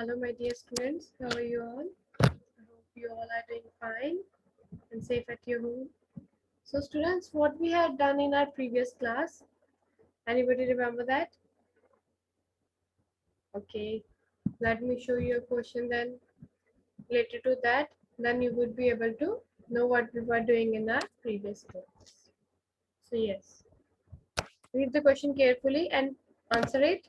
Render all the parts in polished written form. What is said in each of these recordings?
Hello, my dear students. How are you all? I hope you all are doing fine and safe at your home. So, students, what we had done in our previous class, anybody remember that? Okay, let me show you a question then related to that. Then you would be able to know what we were doing in our previous class. So, yes, read the question carefully and answer it.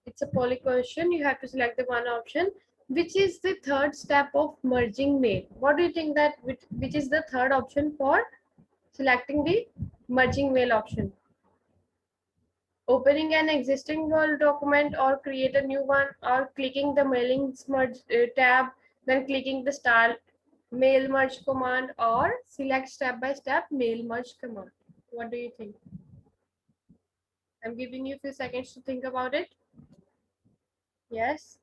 It's a poly question. You have to select the one option. Which is the third step of merging mail? What do you think that which is the third option for selecting the merging mail option? Opening an existing Word document or create a new one, or clicking the mailing merge tab, then clicking the start mail merge command, or select step by step mail merge command. What do you think? I'm giving you a few seconds to think about it. Yes.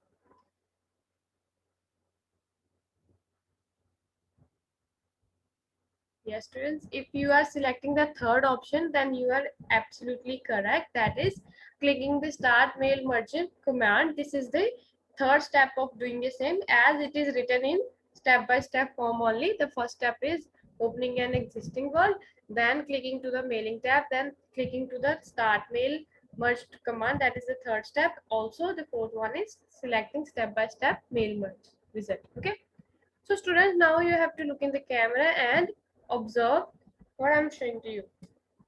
Yes, students, if you are selecting the third option, then you are absolutely correct. That is clicking the start mail merchant command. This is the third step of doing the same as it is written in step-by-step form only. The first step is opening an existing word, then clicking to the mailing tab, then clicking to the start mail merged command. That is the third step. Also, the fourth one is selecting step-by-step mail merge wizard. Okay. So students, now you have to look in the camera and observe what I'm showing to you.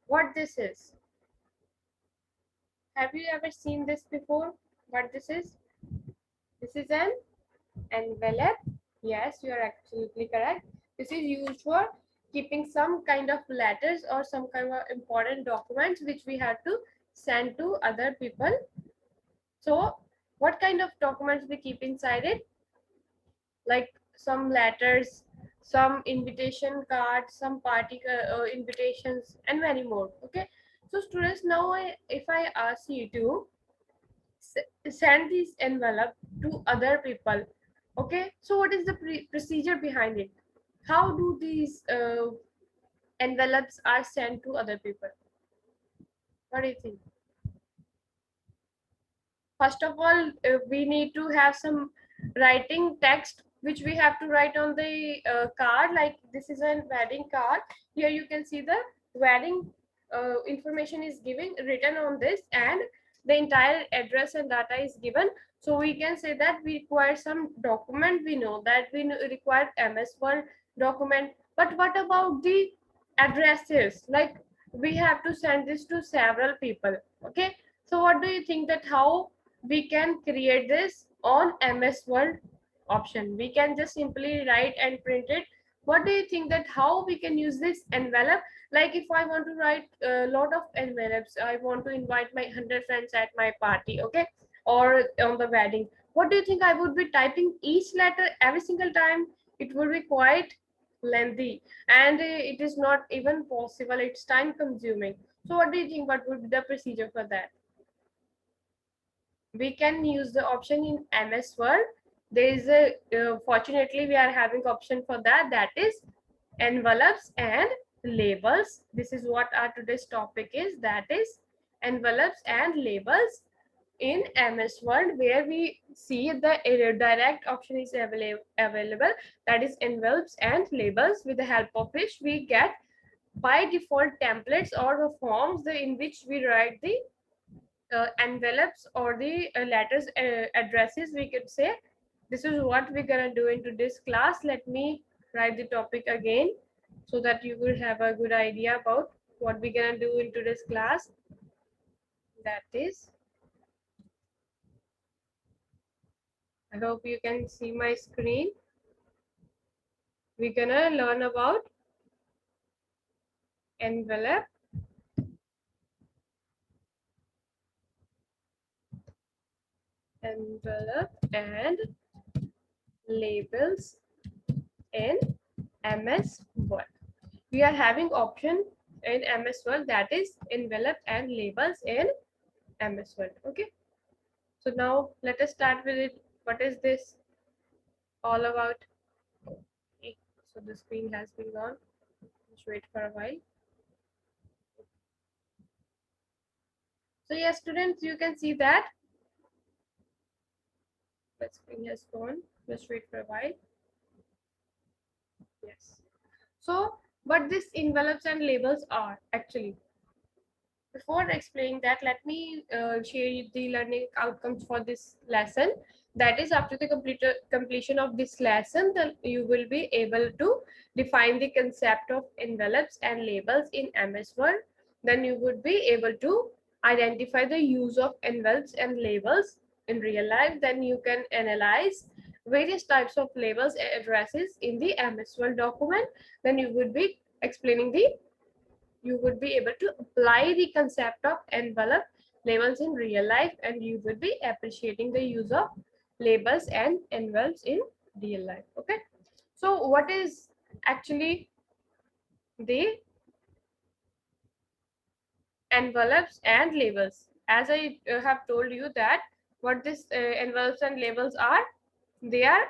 What this is. Have you ever seen this before? What this is? This is an envelope. Yes, you are absolutely correct. This is used for keeping some kind of letters or some kind of important documents which we have to send to other people. So what kind of documents we keep inside it? Like some letters, some invitation cards, some party invitations, and many more. Okay, so students, now if I ask you to send this envelope to other people, okay, so what is the procedure behind it? How do these envelopes are sent to other people? What do you think? First of all, we need to have some writing text which we have to write on the card. Like this is a wedding card. Here you can see the wedding information is given written on this, and the entire address and data is given. So we can say that we require some document. We know that we require MS Word document. But what about the addresses? Like we have to send this to several people. Okay. So what do you think that how we can create this on MS Word option? We can just simply write and print it. What do you think that how we can use this envelope? Like if I want to write a lot of envelopes, I want to invite my 100 friends at my party, okay, or on the wedding. What do you think I would be typing each letter every single time? It would be quite lengthy, and it is not even possible. It's time consuming. So what do you think? What would be the procedure for that? We can use the option in MS Word. There is a fortunately we are having option for that, that is envelopes and labels. This is what our today's topic is, that is envelopes and labels in MS Word, where we see the direct option is available, that is envelopes and labels, with the help of which we get by default templates or the forms in which we write the envelopes or the letters addresses, we could say. This is what we're gonna do into this class. Let me write the topic again so that you will have a good idea about what we're gonna do into this class. That is, I hope you can see my screen. We're gonna learn about envelope, and labels in MS Word. We are having option in MS Word, that is envelope and labels in MS Word. Okay, so now let us start with it. What is this all about? Okay, so the screen has been on. Just wait for a while. So yes, students, you can see that The screen has gone. Just wait for a while. Yes. So, what these envelopes and labels are actually. Before explaining that, let me share you the learning outcomes for this lesson. That is, after the completion of this lesson, then you will be able to define the concept of envelopes and labels in MS Word. Then you would be able to identify the use of envelopes and labels in real life. Then you can analyze various types of labels and addresses in the MS Word document. Then you would be explaining the you would be able to apply the concept of envelope labels in real life, and you would be appreciating the use of labels and envelopes in real life. Okay, so what is actually the envelopes and labels? As I have told you that what this envelopes and labels are, they are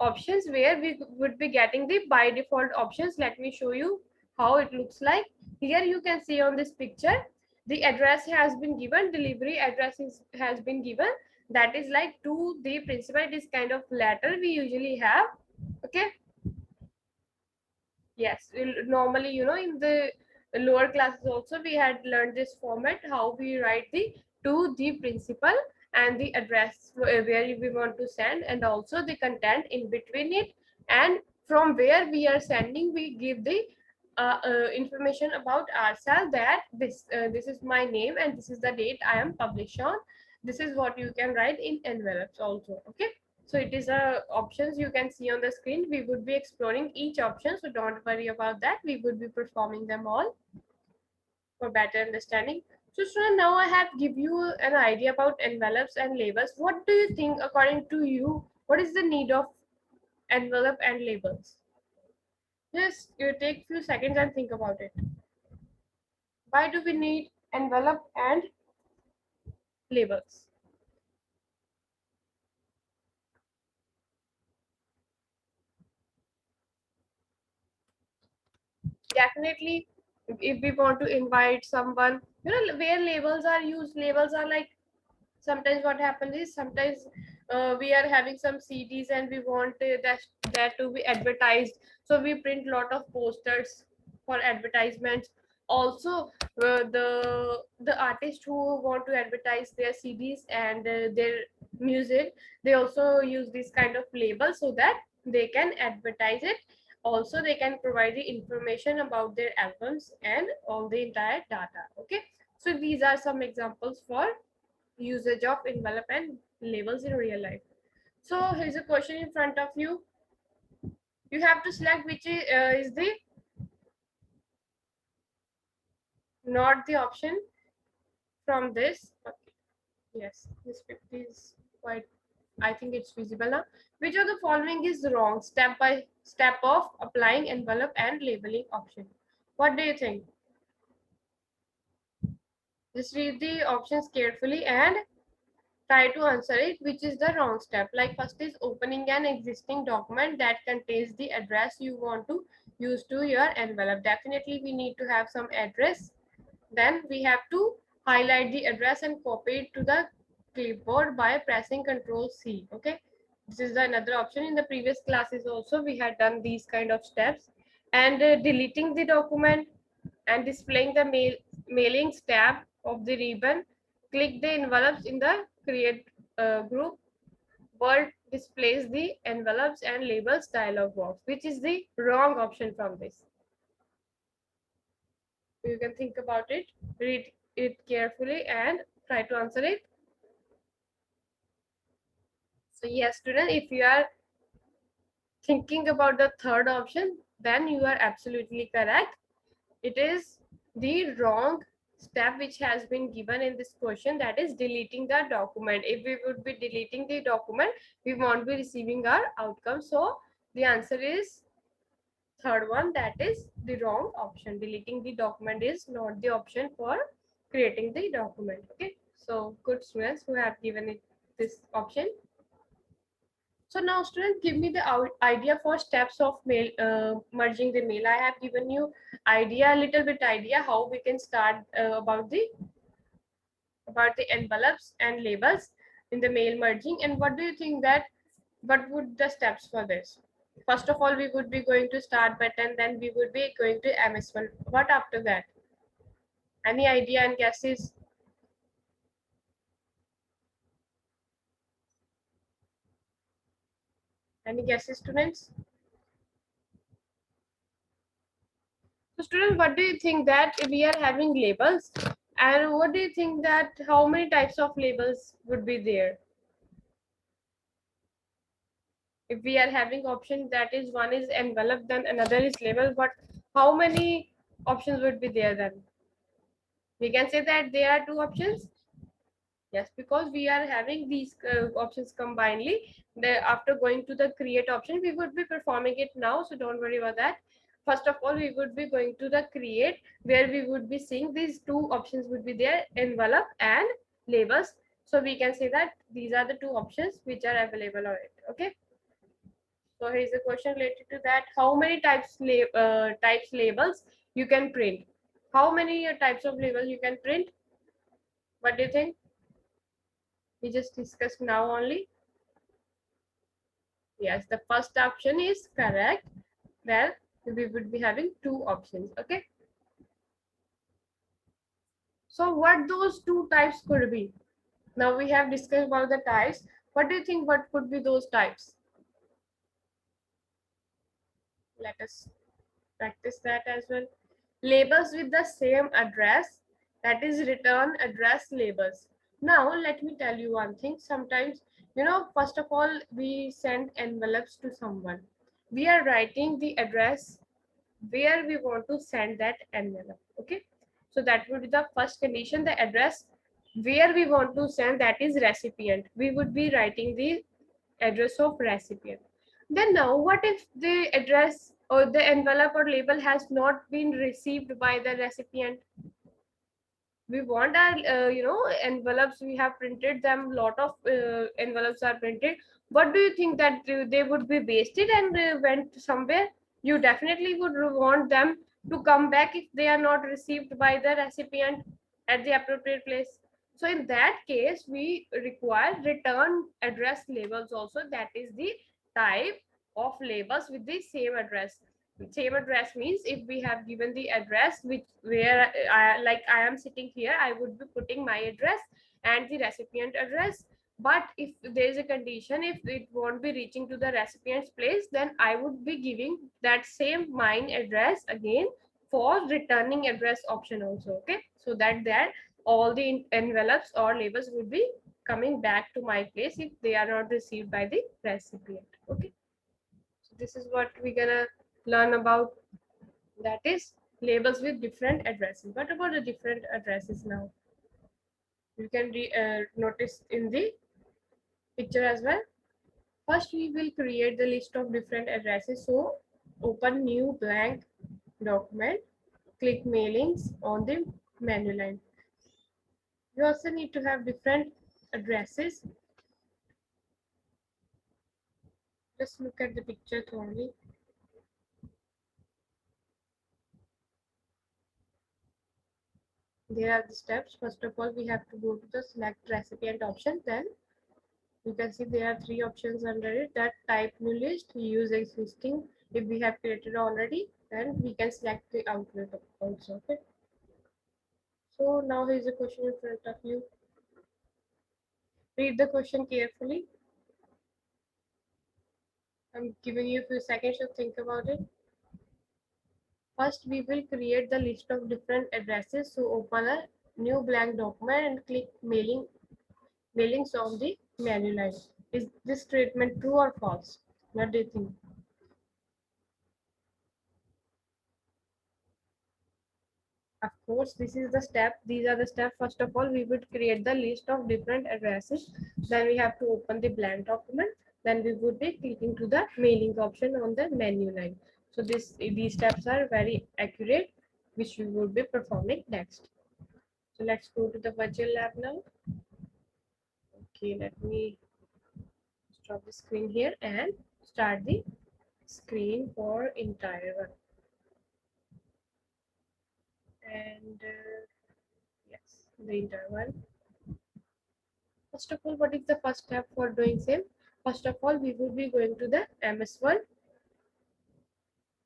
options where we would be getting the by default options. Let me show you how it looks like. Here you can see on this picture, the address has been given, delivery address has been given. That is like to the principal. It is kind of letter we usually have. Okay. Yes, normally, in the lower classes also, we had learned this format, how we write the to the principal and the address where we want to send, and also the content in between it. And from where we are sending, we give the information about ourselves, that this is my name and this is the date I am published on. This is what you can write in envelopes also. Okay. So it is options you can see on the screen. We would be exploring each option, so don't worry about that. We would be performing them all for better understanding. So student, now I have give you an idea about envelopes and labels. What do you think, according to you, what is the need of envelope and labels? Just you take few seconds and think about it. Why do we need envelope and labels? Definitely, if we want to invite someone, where labels are used, labels are like, sometimes what happens is, sometimes we are having some CDs and we want that to be advertised, so we print lot of posters for advertisements. Also, the artists who want to advertise their CDs and their music, they also use this kind of label so that they can advertise it. Also, they can provide the information about their albums and all the entire data. Okay, so these are some examples for usage of envelope and labels in real life. So here's a question in front of you. You have to select which is the not the option from this. Okay. Yes, this 50 is quite, I think it's visible now. Which of the following is wrong? Step by step of applying envelope and labeling option. What do you think? Just read the options carefully and try to answer it. Which is the wrong step? Like, first is opening an existing document that contains the address you want to use to your envelope. Definitely we need to have some address. Then we have to highlight the address and copy it to the clipboard by pressing Ctrl C. Okay, this is another option. In the previous classes also we had done these kind of steps. And deleting the document and displaying the mailings tab of the ribbon. Click the envelopes in the create group. Word displays the envelopes and labels dialog box. Which is the wrong option from this? You can think about it, read it carefully and try to answer it. So yes, student, if you are thinking about the third option, then you are absolutely correct. It is the wrong step which has been given in this question, that is deleting the document. If we would be deleting the document, we won't be receiving our outcome. So the answer is third one, that is the wrong option. Deleting the document is not the option for creating the document. Okay, so good students who have given it this option. So now students, give me the idea for steps of mail, merging the mail. I have given you idea, a little bit idea how we can start about the envelopes and labels. in the mail merging. And what do you think that what would the steps for this? First of all, we would be going to start button, then we would be going to MS1. What after that? Any idea and guesses? Any guesses, students? So students, what do you think that we are having labels, and what do you think that how many types of labels would be there? If we are having options, that is one is envelope, then another is label, but how many options would be there then? We can say that there are two options. Yes, because we are having these options combinedly. After going to the create option, we would be performing it now, so don't worry about that. First of all, we would be going to the create, where we would be seeing these two options would be there, envelope and labels. So we can say that these are the two options which are available on it. Okay. So here's a question related to that. How many types labels you can print? How many types of labels you can print? What do you think? We just discussed now only. Yes, the first option is correct. Well, we would be having two options. Okay. So what those two types could be? Now we have discussed about the types. What do you think? What could be those types? Let us practice that as well. Labels with the same address, that is return address labels. Now let me tell you one thing. Sometimes, first of all, we send envelopes to someone. We are writing the address where we want to send that envelope. Okay, so that would be the first condition. The address where we want to send, that is recipient. We would be writing the address of recipient. Then now what if the address or the envelope or label has not been received by the recipient? We want our envelopes, we have printed them, lot of envelopes are printed. What do you think that they would be wasted and went somewhere? You definitely would want them to come back if they are not received by the recipient at the appropriate place. So in that case we require return address labels also. That is the type of labels with the same address. Same address means if we have given the address which where like I am sitting here, I would be putting my address and the recipient address. But if there is a condition, if it won't be reaching to the recipient's place, then I would be giving that same mine address again for returning address option also. Okay, so that all the envelopes or labels would be coming back to my place if they are not received by the recipient. Okay, so this is what we're gonna learn about, that is labels with different addresses. What about the different addresses now? You can notice in the picture as well. First, we will create the list of different addresses. So open new blank document, click mailings on the menu line. You also need to have different addresses. Just look at the picture thoroughly. There are the steps. First of all, we have to go to the select recipient option. Then you can see there are three options under it, that type new list, use existing. If we have created already, then we can select the outlet also. Okay, so now here is a question in front of you. Read the question carefully. I'm giving you a few seconds to think about it. First, we will create the list of different addresses. So open a new blank document and click mailings on the menu line. Is this statement true or false? What do you think? Of course, this is the step. These are the steps. First of all, we would create the list of different addresses. Then we have to open the blank document. Then we would be clicking to the mailing option on the menu line. So these steps are very accurate, which we would be performing next. So let's go to the virtual lab now. Okay, let me stop the screen here and start the screen for entire one. And yes, the entire one. First of all, what is the first step for doing same? First of all, we will be going to the MS Word.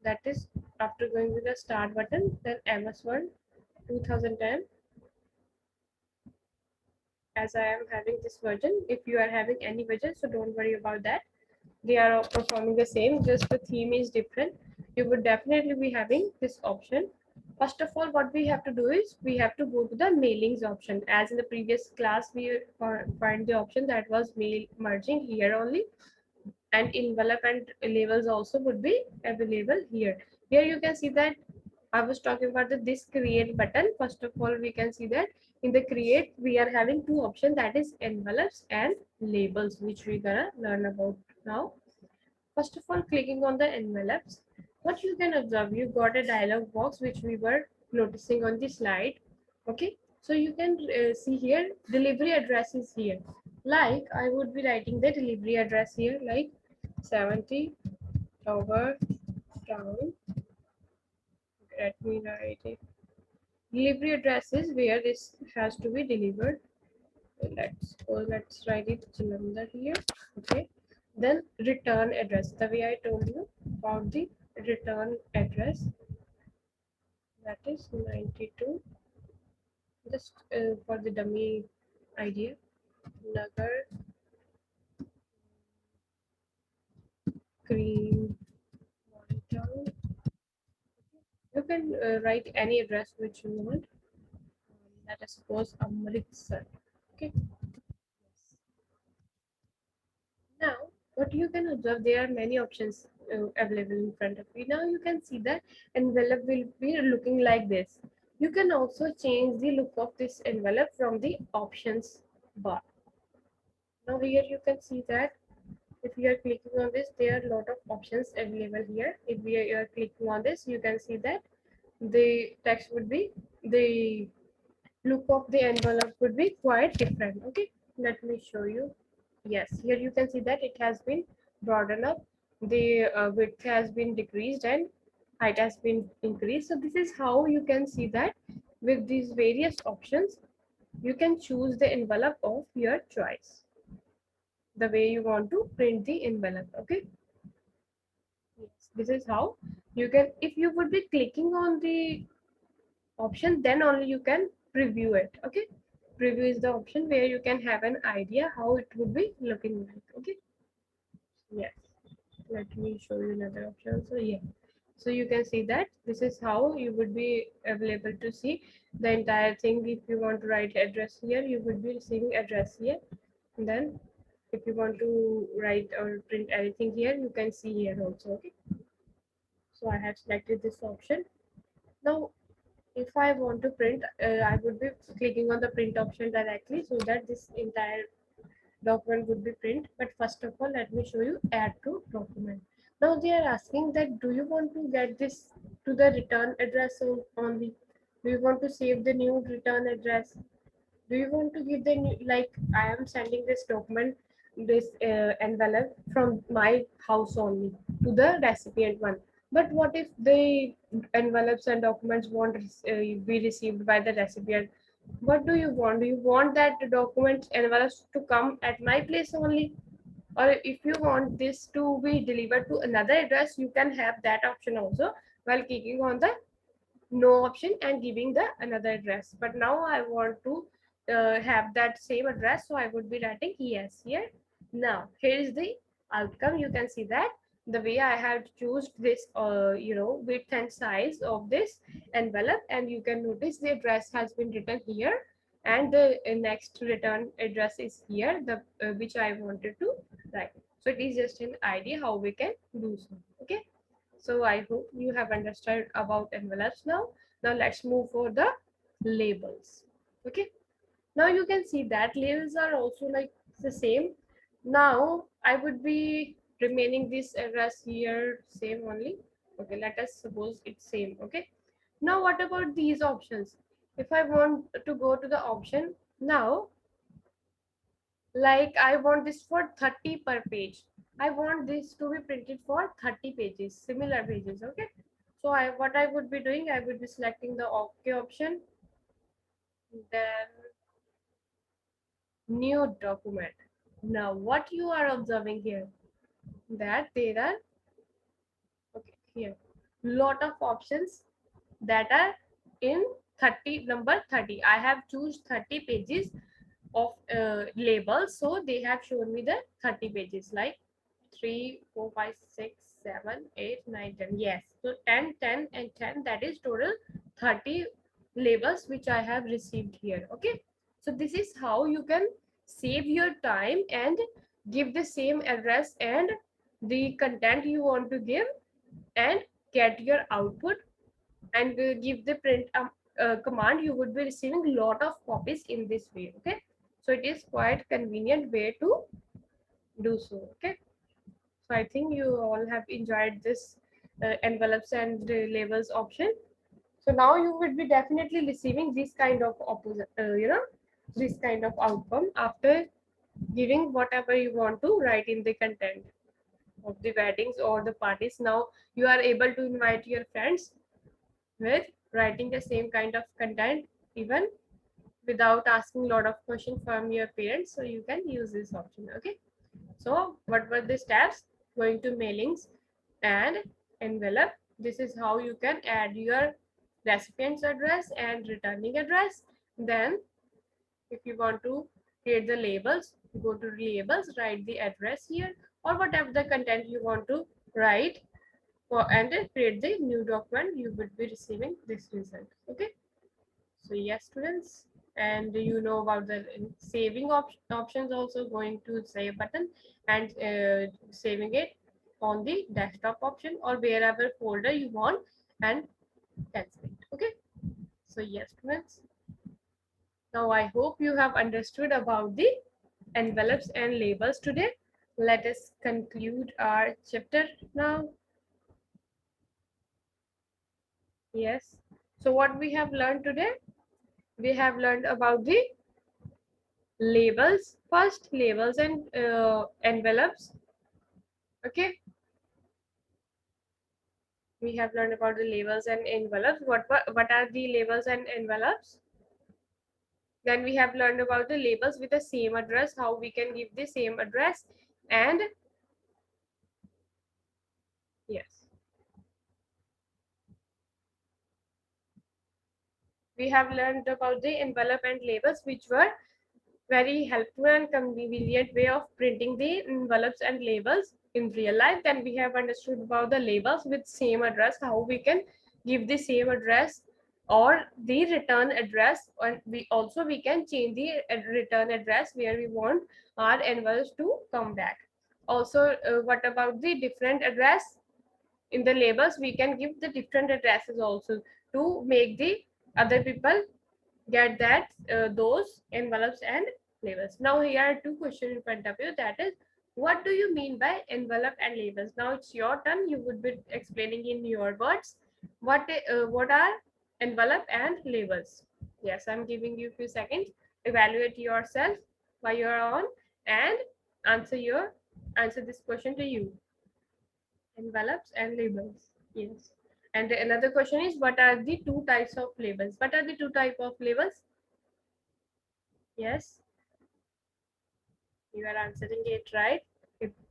That is, after going with the start button, then MS Word 2010. As I am having this version, if you are having any version, so don't worry about that. They are all performing the same, just the theme is different. You would definitely be having this option. First of all, what we have to do is we have to go to the mailings option. As in the previous class, we find the option that was mail merging here only, and envelope and labels also would be available here. Here you can see that I was talking about this create button. First of all, we can see that in the create, we are having two options, that is envelopes and labels, which we're gonna learn about now. First of all, clicking on the envelopes, what you can observe, you got a dialog box which we were noticing on the slide. Okay, so you can see here delivery address is here. Like I would be writing the delivery address here, like 70 Tower Town. Let me write it. Delivery address is where this has to be delivered. Let's write it Jalandhar here. Okay, then return address, the way I told you about the return address, that is 92, just for the dummy idea, Nagar Green Town. You can write any address which you want. Let us suppose Amritsar. Okay. Now, what you can observe, there are many options available in front of you. Now you can see that envelope will be looking like this. You can also change the look of this envelope from the options bar. Now here you can see that if you are clicking on this, there are a lot of options available here. If we are clicking on this, you can see that the text would be, the look of the envelope would be quite different. Okay, let me show you. Yes, here you can see that it has been broadened up, the width has been decreased and height has been increased. So this is how you can see that with these various options you can choose the envelope of your choice, the way you want to print the envelope. Okay, yes, this is how you can, if you would be clicking on the option, then only you can preview it. Okay, preview is the option where you can have an idea how it would be looking like. Okay, yes, let me show you another option. So yeah, so you can see that this is how you would be available to see the entire thing. If you want to write address here, you would be receiving address here, and then if you want to write or print anything here, you can see here also. Okay, so I have selected this option. Now if I want to print, I would be clicking on the print option directly, so that this entire document would be print. But first of all, let me show you add to document. Now they are asking that do you want to get this to the return address only? Do you want to save the new return address? Do you want to give the new, like I am sending this document, this envelope from my house only to the recipient one, but what if the envelopes and documents won't be received by the recipient? What do you want? Do you want that the documents envelopes to come at my place only, or if you want this to be delivered to another address, you can have that option also while clicking on the no option and giving the another address. But now I want to have that same address, so I would be writing yes here. Now here is the outcome. You can see that the way I have choose this width and size of this envelope, and you can notice the address has been written here, and the next return address is here, the which I wanted to write. So it is just an idea how we can do so. Okay, so I hope you have understood about envelopes now. Now let's move for the labels. Okay. Now you can see that labels are also like the same. Now I would be remaining this address here same only. Okay, let us suppose it's same. Okay. Now what about these options? If I want to go to the option now, like I want this for 30 per page, I want this to be printed for 30 pages, similar pages. Okay, so what I would be doing, I would be selecting the OK option, then new document. Now what you are observing here, that there are, okay, here lot of options that are in 30, number 30. I have choose 30 pages of labels, so they have shown me the 30 pages, like 3, 4, 5, 6, 7, 8, 9, 10. Yes, so 10, 10 and 10, that is total 30 labels which I have received here. Okay, so this is how you can save your time and give the same address and the content you want to give, and get your output, and give the print command. You would be receiving a lot of copies in this way. Okay, so it is quite convenient way to do so. Okay, so I think you all have enjoyed this envelopes and labels option. So now you would be definitely receiving this kind of opposite, this kind of outcome after giving whatever you want to write in the content of the weddings or the parties. Now you are able to invite your friends with writing the same kind of content, even without asking a lot of questions from your parents. So you can use this option. Okay, so what were the steps? Going to mailings and envelope. This is how you can add your recipient's address and returning address. Then if you want to create the labels, go to labels, write the address here, or whatever the content you want to write for, and then create the new document. You would be receiving this result. Okay, so yes students, and you know about the saving options also. Going to save button and saving it on the desktop option or wherever folder you want, and that's it. Okay, so yes students, now I hope you have understood about the envelopes and labels today. Let us conclude our chapter now. Yes, so what we have learned today, we have learned about the labels first, labels and envelopes. Okay, we have learned about the labels and envelopes. What are the labels and envelopes? Then we have learned about the labels with the same address, how we can give the same address. And yes, we have learned about the envelope and labels, which were very helpful and convenient way of printing the envelopes and labels in real life. Then we have understood about the labels with same address, how we can give the same address or the return address, and we can change the return address where we want our envelopes to come back. Also, what about the different address in the labels? We can give the different addresses also to make the other people get that those envelopes and labels. Now here are two questions in front of you, that is, what do you mean by envelope and labels? Now it's your turn, you would be explaining in your words what are envelope and labels. Yes, I'm giving you a few seconds, evaluate yourself while you're on, and answer this question to you. Envelopes and labels. Yes, and another question is, what are the two types of labels? What are the two type of labels? Yes, you are answering it right.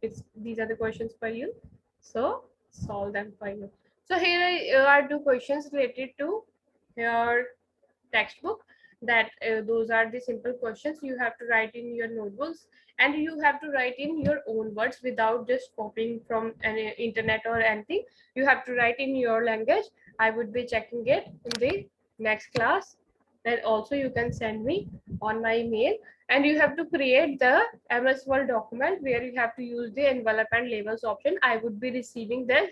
It's these are the questions for you, so solve them for you. So here are two questions related to your textbook, that those are the simple questions you have to write in your notebooks, and you have to write in your own words without just copying from an internet or anything. You have to write in your language. I would be checking it in the next class, and also you can send me on my email. And you have to create the MS Word document where you have to use the envelope and labels option. I would be receiving the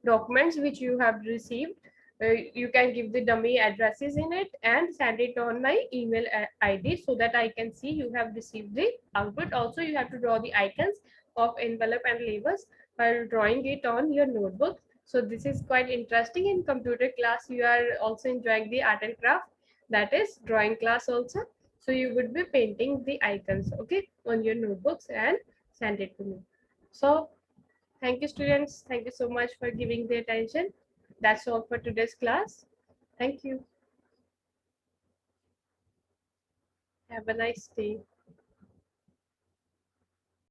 documents which you have received. You can give the dummy addresses in it and send it on my email ID, so that I can see you have received the output. Also, you have to draw the icons of envelope and labels while drawing it on your notebook. So this is quite interesting. In computer class, you are also enjoying the art and craft, that is drawing class also. So you would be painting the icons, okay, on your notebooks and send it to me. So thank you students, thank you so much for giving the attention. That's all for today's class. Thank you. Have a nice day.